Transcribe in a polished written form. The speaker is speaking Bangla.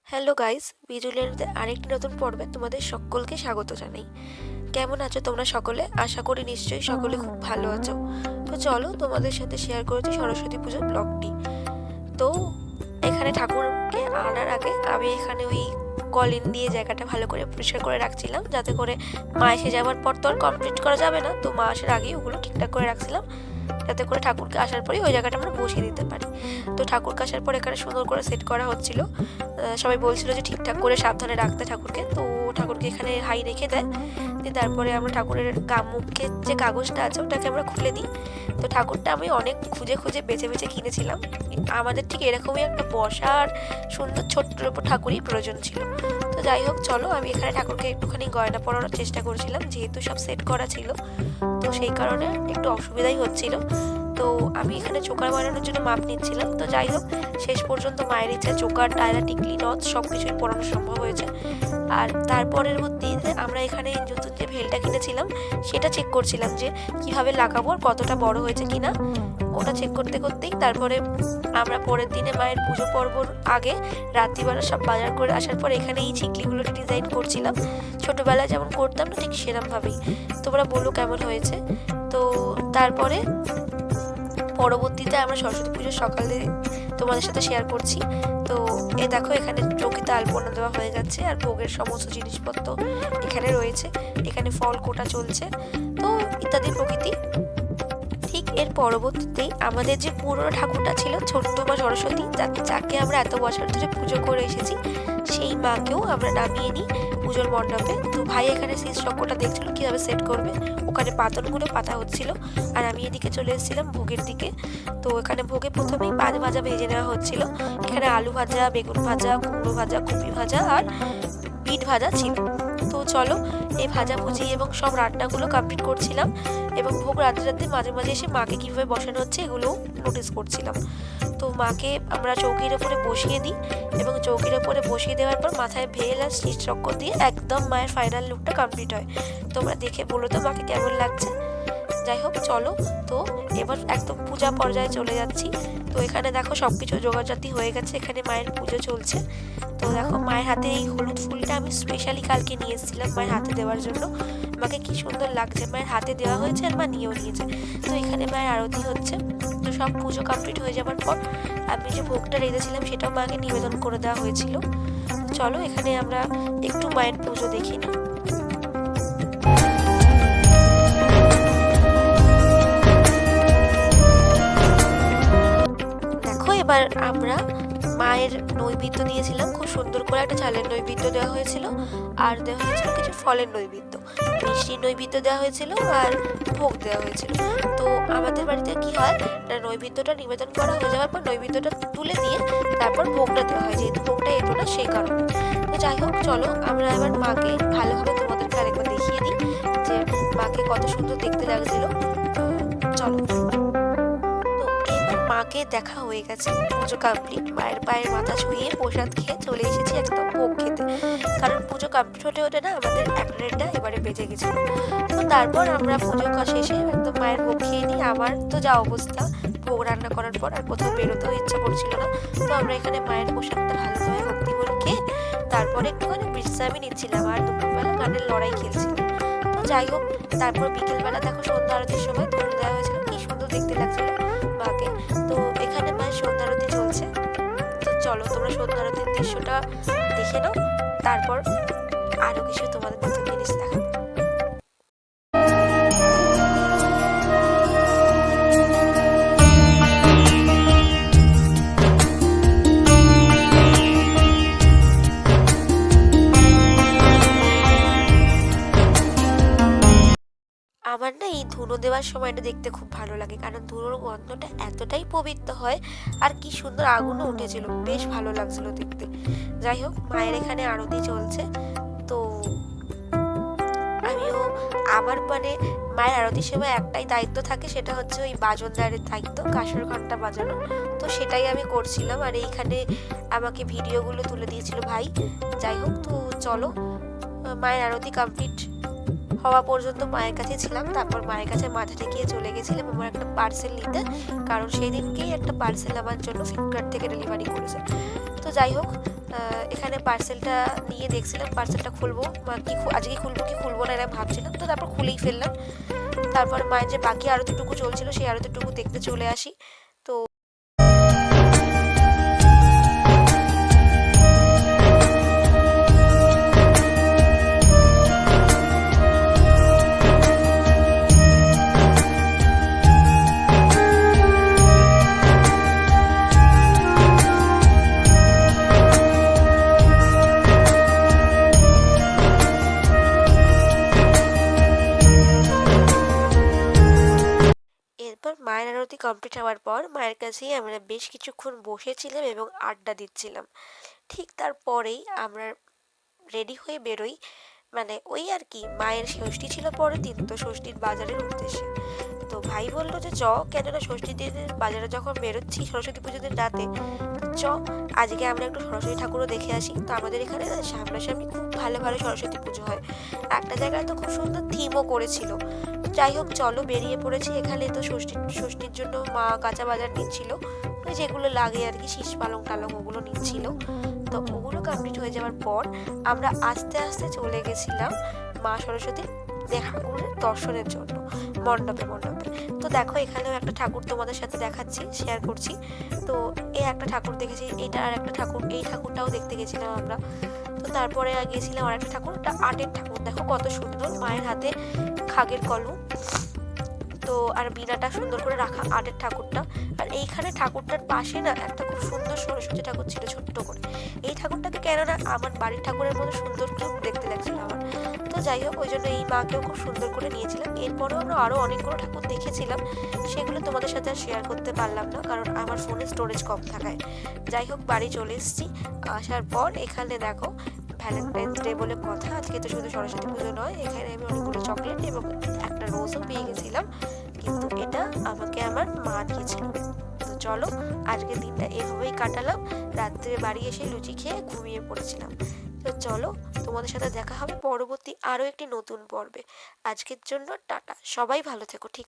হ্যালো গাইস, বিজুলের আরেকটি নতুন পর্বে তোমাদের সকলকে স্বাগত জানাই। কেমন আছো তোমরা সকলে? আশা করি নিশ্চয়ই সকলে খুব ভালো আছো। তো চলো তোমাদের সাথে শেয়ার করেছি সরস্বতী পুজোর ব্লগটি। তো এখানে ঠাকুরকে আনার আগে আমি এখানে ওই কলিন দিয়ে জায়গাটা ভালো করে পরিষ্কার করে রাখছিলাম, যাতে করে মা এসে যাওয়ার পর তো আর কমপ্লিট করা যাবে না, তো মা আসার আগেই ওগুলো ঠিকঠাক করে রাখছিলাম, যাতে করে ঠাকুরকে আসার পরেই ওই জায়গাটা আমরা বসিয়ে দিতে পারি। তো ঠাকুরকে আসার পর এখানে সুন্দর করে সেট করা হচ্ছিল। সবাই বলছিল যে ঠিকঠাক করে সাবধানে রাখতে ঠাকুরকে, তো ঠাকুরকে এখানে হাই রেখে দেয়। দিয়ে তারপরে আমরা ঠাকুরের মুখের যে কাগজটা আছে ওটাকে আমরা খুলে দিই। তো ঠাকুরটা আমি অনেক খুঁজে খুঁজে বেছে বেছে কিনেছিলাম। আমাদের ঠিক এরকমই একটা বসার সুন্দর ছোট্ট ঠাকুরই প্রয়োজন ছিল। তো যাই হোক, চলো আমি এখানে ঠাকুরকে একটুখানি গয়না পরানোর চেষ্টা করছিলাম, যেহেতু সব সেট করা ছিল, তো সেই কারণে একটু অসুবিধাই হচ্ছিল। তো আমি এখানে চোকার বানানোর জন্য মাপ নিচ্ছিলাম। তো যাই হোক, শেষ পর্যন্ত মায়ের ইচ্ছা চোকার, টায়রা, টিকলি, নথ সব কিছুই পরানো সম্ভব হয়েছে। আর তারপরের মধ্যে আমরা এখানে নতুন যে ভেলটা কিনেছিলাম সেটা চেক করছিলাম যে কিভাবে লাগাবো আর কতটা বড় হয়েছে কিনা। ওটা চেক করতে করতেই তারপরে আমরা পরের দিনে মায়ের পুজো পর্বর আগে রাত্রিবেলা সব বাজার করে আসার পর এখানে এই ছিকলিগুলোকে ডিজাইন করছিলাম, ছোটোবেলায় যেমন করতাম না ঠিক সেরকমভাবেই। তোমরা বলো কেমন হয়েছে। তো তারপরে পরবর্তীতে আমরা সরস্বতী পুজোর সকালে তোমাদের সাথে শেয়ার করছি। তো এ দেখো, এখানে চকিতে আলপনা দেওয়া হয়ে যাচ্ছে আর ভোগের সমস্ত জিনিসপত্র এখানে রয়েছে। এখানে ফল কোটা চলছে, তো ইত্যাদি প্রকৃতি। ঠিক এর পরবর্তীতেই আমাদের যে পুরনো ঠাকুরটা ছিল ছোট্ট মা সরস্বতী, যাকে আমরা এত বছর ধরে পুজো করে এসেছি, সেই মাকেও আমরা নামিয়ে নিই পুজোর মণ্ডপে। তো ভাই এখানে সেই চক্রটা দেখছিল কীভাবে সেট করবে, ওখানে পাতনগুলো পাতা হচ্ছিল, আর আমি এদিকে চলে এসেছিলাম ভোগের দিকে। তো এখানে ভোগে প্রথমেই পাঁচ ভাজা ভেজে নেওয়া হচ্ছিল। এখানে আলু ভাজা, বেগুন ভাজা, কুমড়ো ভাজা, কপি ভাজা আর বিট ভাজা ছিল। তো চলো এই ভাজাভুজি এবং সব রান্নাগুলো কমপ্লিট করছিলাম, এবং ভোগ রাতে রাতে মাঝে মাঝে এসে মাকে কীভাবে বসানো হচ্ছে এগুলোও নোটিস করছিলাম। তো মাকে আমরা চৌকির ওপরে বসিয়ে দিই, এবং চৌকির ওপরে বসিয়ে দেওয়ার পর মাথায় ভেল আর স্টিচ চক্কর দিয়ে একদম মায়ের ফাইনাল লুকটা কমপ্লিট হয়। তোমরা দেখে বলো তো মাকে কেমন লাগছে। যাই হোক, চলো তো এবার একদম পূজা পর্যায়ে চলে যাচ্ছি। তো এখানে দেখো সব কিছু জোগাড়জাতি হয়ে গেছে, এখানে মায়ের পুজো চলছে। তো দেখো মায়ের হাতে এই হলুদ ফুলটা আমি স্পেশালি কালকে নিয়ে এসেছিলাম মায়ের হাতে দেওয়ার জন্য। মাকে কি সুন্দর লাগছে, মায়ের হাতে দেওয়া হয়েছে আর মা নিয়েও নিয়েছে। তো এখানে মায়ের আরতি হচ্ছে। তো সব পুজো কমপ্লিট হয়ে যাওয়ার পর আমি যে ভোগটা রেঁধেছিলাম সেটাও মাকে নিবেদন করে দেওয়া হয়েছিল। চলো এখানে আমরা একটু মায়ের পুজো দেখি নিই। দেখো এবার আমরা মায়ের নৈবেদ্য দিয়েছিলাম, খুব সুন্দর করে একটা চালের নৈবেদ্য দেওয়া হয়েছিল, আর দেওয়া হয়েছিল কিছু ফলের নৈবেদ্য, মিষ্টির নৈবেদ্য দেওয়া হয়েছিল, আর ভোগ দেওয়া হয়েছিল। তো আমাদের বাড়িতে কি হয়, নৈবেদ্যটা নিবেদন করা হয়ে যাওয়ার পর নৈবেদ্যটা তুলে দিয়ে তারপর ভোগটা দেওয়া হয়, যেহেতু ভোগটা এলো না সেই কারণে। তো যাই হোক, চলো আমরা এবার মাকে ভালোভাবে তোমাদেরকে আরেকবার দেখিয়ে দিই যে মাকে কত সুন্দর দেখতে লাগছিল। চলো, মাকে দেখা হয়ে গেছে, পুজো কমপ্লিট। মায়ের পায়ের মাথা ছুঁয়ে প্রসাদ খেয়ে চলে এসেছি একদম ভোগ খেতে, কারণ পুজো কমপ্লিট হতে হতে না আমাদের 1:30 এবারে বেজে গেছিলো। তো তারপর আমরা পুজো শেষে একদম মায়ের ভোগ খেয়ে নিই। আমার তো যা অবস্থা ভোগ রান্না করার পর আর কোথাও বেরোতেও ইচ্ছা করছিল না। তো আমরা এখানে মায়ের প্রসাদটা ভালোভাবে ভক্তি করে খেয়ে তারপরে একটুখানি বিশ্রামই নিচ্ছিলাম, আর দুপুরবেলা গানের লড়াই খেলছিলাম। তো যাই হোক, তারপর বিকেলবেলা দেখো সন্ধ্যা আরতির সময় ধরে দেওয়া হয়েছিল, কি সুন্দর দেখতে লাগছিল মাকে। তো এখানে মায়ের সন্ধ্যা আরতি চলছে। তো চলো তোমরা সন্ধ্যা আরতির দৃশ্যটা দেখে নাও, তারপর আরো কিছু তোমাদের নতুন জিনিস দেখাবো। আমার না এই ধুনো দেওয়ার সময়টা দেখতে খুব ভালো লাগে, কারণ ধুনোর গন্ধটা এতটাই পবিত্র হয়, আর কি সুন্দর আগুনও উঠেছিল, বেশ ভালো লাগছিল দেখতে। যাই হোক, মায়ের এখানে আরতি চলছে। তো আমিও আমার মায়ের আরতির সময় একটাই দায়িত্ব থাকে, সেটা হচ্ছে ওই বাজনদারের দায়িত্ব, কাঁসর ঘন্টা বাজানো। তো সেটাই আমি করছিলাম, আর এইখানে আমাকে ভিডিওগুলো তুলে দিয়েছিল ভাই। যাই হোক, তো চলো মায়ের আরতি কমপ্লিট হওয়া পর্যন্ত মায়ের কাছে ছিলাম। তারপর মায়ের কাছে মাথা ঠেকিয়ে চলে গেছিলাম আমার একটা পার্সেল নিতে, কারণ সেই দিনকেই একটা পার্সেল আমার জন্য ফ্লিপকার্ট থেকে ডেলিভারি করেছে। তো যাই হোক, এখানে পার্সেলটা নিয়ে দেখছিলাম, পার্সেলটা খুলবো আজকে খুলবো কি খুলবো না এরকম ভাবছিলাম, তো তারপর খুলেই ফেললাম। তারপর মায়ের যে বাকি আরতিটুকু চলছিল সেই আরতিটুকু দেখতে চলে আসি। তো এরপর মায়ের আরতি কমপ্লিট হওয়ার পর মায়ের কাছেই আমরা বেশ কিছুক্ষণ বসেছিলাম এবং আড্ডা দিচ্ছিলাম। ঠিক তারপরেই আমরা রেডি হয়ে বেরোই, মানে ওই আর কি, মায়ের ষষ্ঠী ছিল পরের দিন, তো ষষ্ঠীর বাজারের উদ্দেশ্যে। তো ভাই বললো যে চ, কেননা ষষ্ঠীর দিনের বাজারে যখন বেরোচ্ছি সরস্বতী পুজোর দিন রাতে, চ আজকে আমরা একটু সরস্বতী ঠাকুরও দেখে আসি। তো আমাদের এখানে না সামনাসামনি খুব ভালো ভালো সরস্বতী পুজো হয়, একটা জায়গায় তো খুব সুন্দর থিমও করেছিল। যাই হোক চলো বেরিয়ে পড়েছি। এখানে তো ষষ্ঠীর জন্য মা কাঁচা বাজার নিচ্ছিল, ওই যেগুলো লাগে আর কি, শীষ পালং টালং ওগুলো নিচ্ছিল। তো ওগুলো কমপ্লিট হয়ে যাওয়ার পর আমরা আস্তে আস্তে চলে গেছিলাম মা সরস্বতীর ঠাকুরের দর্শনের জন্য মণ্ডপে মণ্ডপে। তো দেখো এখানেও একটা ঠাকুর তোমাদের সাথে দেখাচ্ছি, শেয়ার করছি। তো এই একটা ঠাকুর দেখেছি, এটা আর একটা ঠাকুর, এই ঠাকুরটাও দেখতে গেছিলাম আমরা। তো তারপরে গিয়েছিলাম আর একটা ঠাকুর, একটা আর্টের ঠাকুর, দেখো কত সুন্দর, মায়ের হাতে খাগের কলম, তো আর বিনাটা সুন্দর করে রাখা আর্টের ঠাকুরটা। আর এইখানে ঠাকুরটার পাশে না একটা খুব সুন্দর সরস্বতী ঠাকুর ছিল ছোট্ট করে। এই ঠাকুরটাকে কেননা আমার বাড়ির ঠাকুরের মতো সুন্দর খুব দেখতে লাগছিল আমার। তো যাই হোক ওই জন্য এই মাকেও খুব সুন্দর করে নিয়েছিলাম। এরপরেও আমরা আরও অনেকগুলো ঠাকুর দেখেছিলাম, সেগুলো তোমাদের সাথে আর শেয়ার করতে পারলাম না কারণ আমার ফোনে স্টোরেজ কম থাকায়। যাই হোক বাড়ি চলে এসেছি। আসার পর এখানে দেখো ভ্যালেন্টাইন্স ডে বলে কথা, আজকে তো শুধু সরস্বতী পুজো নয়, এখানে আমি অনেকগুলো চকলেট এবং একটা রোজও পেয়ে গেছিলাম, কিন্তু এটা আমাকে আমার মা দিয়েছিল। তো চলো আজকের দিনটা এভাবেই কাটালাম, রাত্রে বাড়ি এসে লুচি খেয়ে ঘুমিয়ে পড়েছিলাম। তো চলো তোমাদের সাথে দেখা হবে পরবর্তী আরও একটি নতুন পর্বে। আজকের জন্য টাটা, সবাই ভালো থেকো। ঠিক